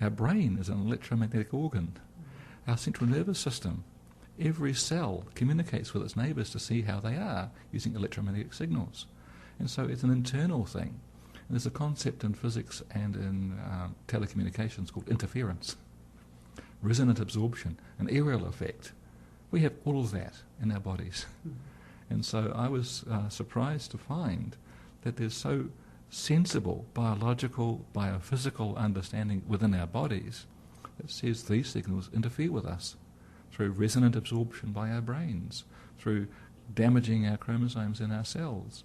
Our brain is an electromagnetic organ. Our central nervous system, every cell communicates with its neighbours to see how they are using electromagnetic signals. And so it's an internal thing. And there's a concept in physics and in telecommunications called interference, resonant absorption, an aerial effect. We have all of that in our bodies. And so I was surprised to find that there's so sensible biological, biophysical understanding within our bodies that says these signals interfere with us through resonant absorption by our brains, through damaging our chromosomes in our cells.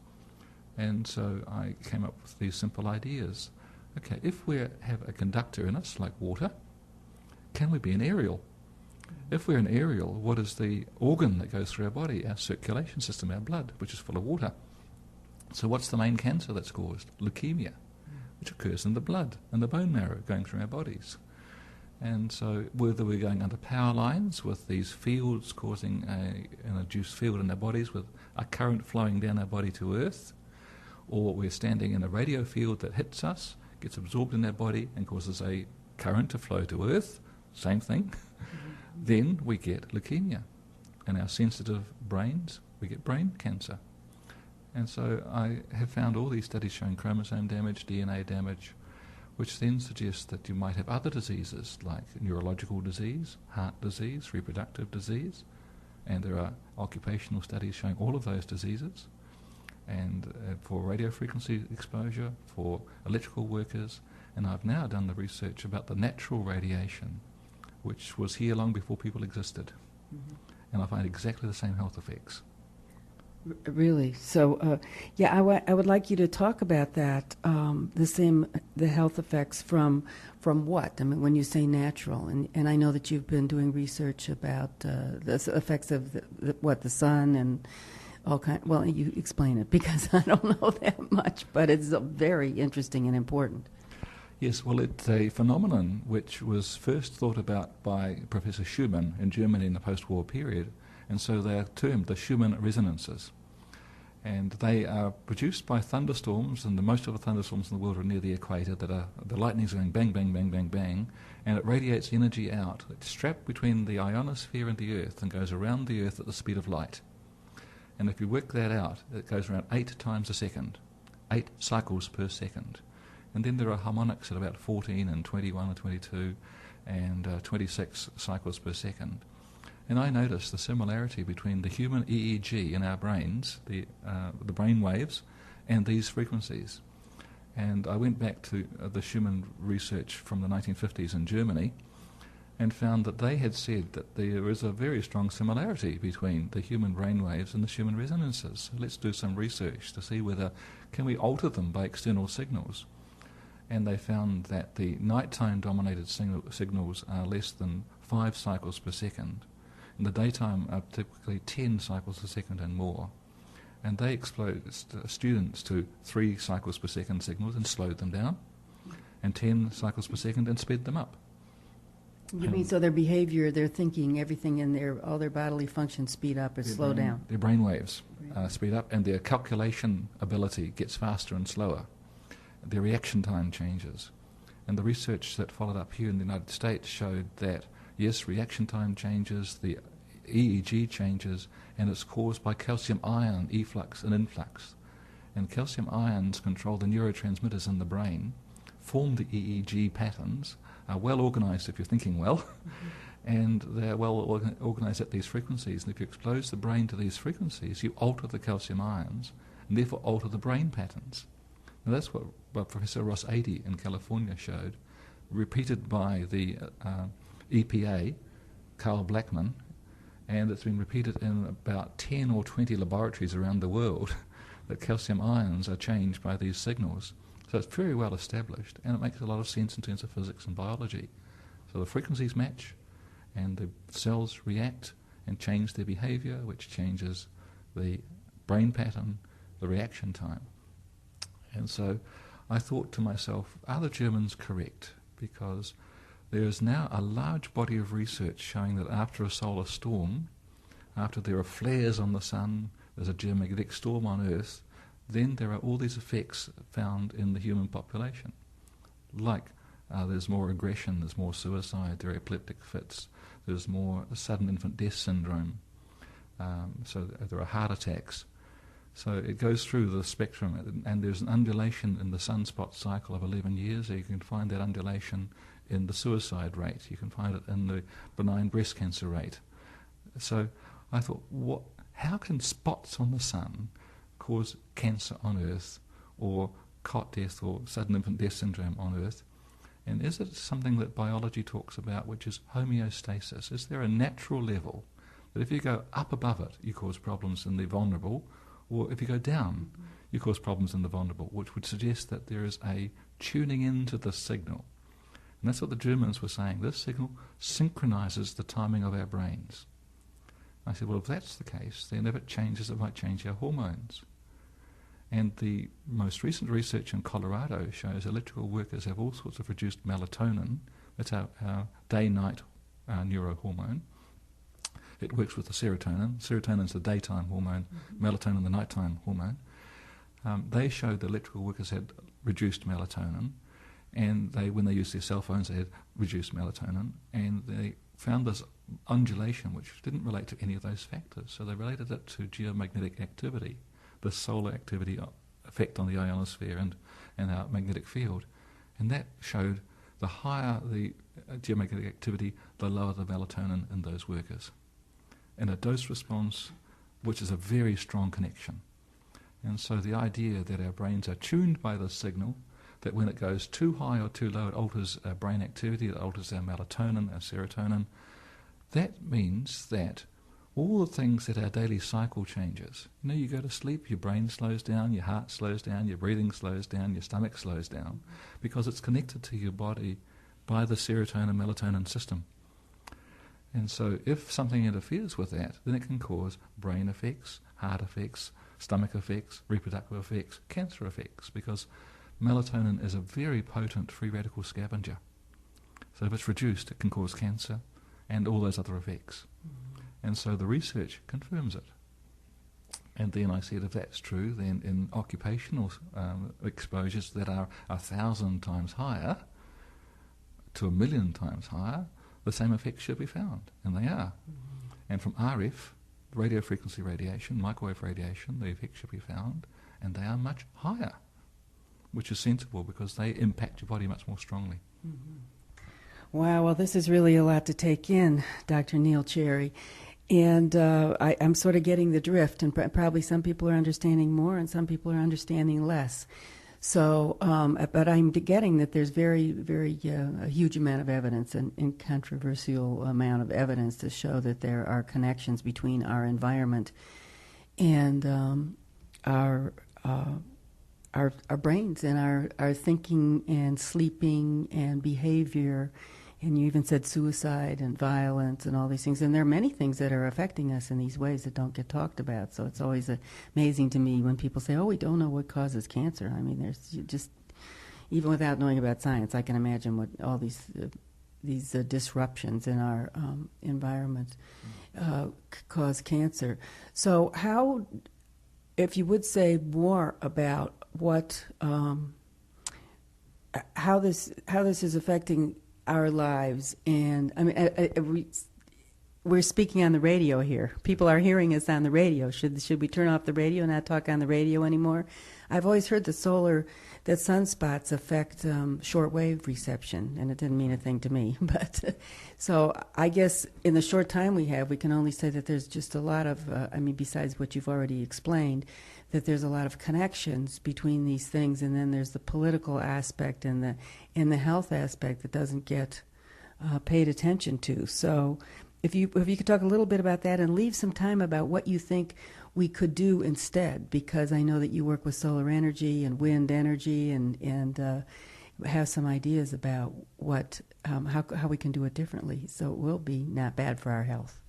And so I came up with these simple ideas. Okay, if we have a conductor in us, like water, can we be an aerial? If we're an aerial, what is the organ that goes through our body? Our circulation system, our blood, which is full of water. So what's the main cancer that's caused? Leukemia, which occurs in the blood and the bone marrow going through our bodies. And so whether we're going under power lines with these fields causing an induced field in our bodies with a current flowing down our body to earth, or we're standing in a radio field that hits us, gets absorbed in our body and causes a current to flow to earth, same thing, then we get leukemia. In our sensitive brains, we get brain cancer. And so I have found all these studies showing chromosome damage, DNA damage, which then suggests that you might have other diseases like neurological disease, heart disease, reproductive disease, and there are occupational studies showing all of those diseases, and for radiofrequency exposure, for electrical workers, and I've now done the research about the natural radiation, which was here long before people existed, and I find exactly the same health effects. Really? So, I would like you to talk about that, the health effects from what? I mean, when you say natural, and I know that you've been doing research about the effects of the sun and all kind. Well, you explain it because I don't know that much, but it's very interesting and important. Yes, well, it's a phenomenon which was first thought about by Professor Schumann in Germany in the post-war period, and so they are termed the Schumann resonances. And they are produced by thunderstorms, and most of the thunderstorms in the world are near the equator, that are the lightning's going bang, bang, bang, bang, bang, and it radiates energy out. It's strapped between the ionosphere and the Earth and goes around the Earth at the speed of light. And if you work that out, it goes around 8 times a second, 8 cycles per second. And then there are harmonics at about 14 and 21 and 22 and 26 cycles per second. And I noticed the similarity between the human EEG in our brains, the brain waves, and these frequencies. And I went back to the Schumann research from the 1950s in Germany and found that they had said that there is a very strong similarity between the human brain waves and the Schumann resonances. So let's do some research to see whether can we alter them by external signals. And they found that the nighttime dominated signals are less than 5 cycles per second. In the daytime are typically 10 cycles a second and more. And they exposed students to 3 cycles per second signals and slowed them down, and 10 cycles per second and sped them up. You mean so their behavior, their thinking, everything in all their bodily functions speed up or slow down? Their brain waves speed up, and their calculation ability gets faster and slower. Their reaction time changes. And the research that followed up here in the United States showed that yes, reaction time changes, the EEG changes, and it's caused by calcium ion efflux and influx. And calcium ions control the neurotransmitters in the brain, form the EEG patterns, are well organized if you're thinking well, and they're well organized at these frequencies. And if you expose the brain to these frequencies, you alter the calcium ions, and therefore alter the brain patterns. Now that's what Professor Ross 80 in California showed, repeated by the EPA, Carl Blackman, and it's been repeated in about 10 or 20 laboratories around the world that calcium ions are changed by these signals. So it's very well established, and it makes a lot of sense in terms of physics and biology. So the frequencies match, and the cells react and change their behavior, which changes the brain pattern, the reaction time. And so I thought to myself, are the Germans correct? Because there is now a large body of research showing that after a solar storm, after there are flares on the sun, there's a geomagnetic storm on Earth, then there are all these effects found in the human population, like There's more aggression, there's more suicide, there are epileptic fits, there's more sudden infant death syndrome, so there are heart attacks. So it goes through the spectrum, and there's an undulation in the sunspot cycle of 11 years. So you can find that undulation in the suicide rate. You can find it in the benign breast cancer rate. So I thought, how can spots on the sun cause cancer on Earth, or cot death, or sudden infant death syndrome on Earth? And is it something that biology talks about, which is homeostasis? Is there a natural level that if you go up above it, you cause problems in the vulnerable, or if you go down, you cause problems in the vulnerable, which would suggest that there is a tuning into the signal. And that's what the Germans were saying. This signal synchronizes the timing of our brains. I said, well, if that's the case, then if it changes, it might change our hormones. And the most recent research in Colorado shows electrical workers have all sorts of reduced melatonin. That's our day-night neurohormone. It works with the serotonin. Serotonin is the daytime hormone, melatonin the nighttime hormone. They showed that electrical workers had reduced melatonin, and when they used their cell phones, they had reduced melatonin, and they found this undulation which didn't relate to any of those factors. So they related it to geomagnetic activity, the solar activity effect on the ionosphere and our magnetic field. And that showed the higher the geomagnetic activity, the lower the melatonin in those workers. And a dose response, which is a very strong connection. And so the idea that our brains are tuned by this signal, that when it goes too high or too low, it alters our brain activity, it alters our melatonin, our serotonin. That means that all the things that our daily cycle changes, you go to sleep, your brain slows down, your heart slows down, your breathing slows down, your stomach slows down, because it's connected to your body by the serotonin melatonin system. And so if something interferes with that, then it can cause brain effects, heart effects, stomach effects, reproductive effects, cancer effects, because melatonin is a very potent free radical scavenger. So if it's reduced, it can cause cancer and all those other effects. And so the research confirms it. And then I said, if that's true, then in occupational exposures that are 1,000 times higher to 1,000,000 times higher, the same effects should be found, and they are. And from RF, radio frequency radiation, microwave radiation, the effects should be found, and they are much higher, which is sensible because they impact your body much more strongly. Wow, well, this is really a lot to take in, Dr. Neil Cherry. And I'm sort of getting the drift, and probably some people are understanding more and some people are understanding less. So, but I'm getting that there's a huge amount of evidence, and incontroversial amount of evidence to show that there are connections between our environment and our brains and our thinking and sleeping and behavior. And you even said suicide and violence and all these things. And there are many things that are affecting us in these ways that don't get talked about. So it's always amazing to me when people say, oh, we don't know what causes cancer. I mean, there's just, even without knowing about science, I can imagine what all these disruptions in our environment cause cancer. So how, if you would say more about what, how this is affecting our lives, and I mean, we're speaking on the radio here. People are hearing us on the radio. Should we turn off the radio and not talk on the radio anymore? I've always heard that sunspots affect shortwave reception, and it didn't mean a thing to me. But so I guess in the short time we have, we can only say that there's just a lot of, besides what you've already explained, that there's a lot of connections between these things, and then there's the political aspect and the health aspect that doesn't get paid attention to. So if you could talk a little bit about that and leave some time about what you think we could do instead, because I know that you work with solar energy and wind energy and have some ideas about what how we can do it differently so it will be not bad for our health.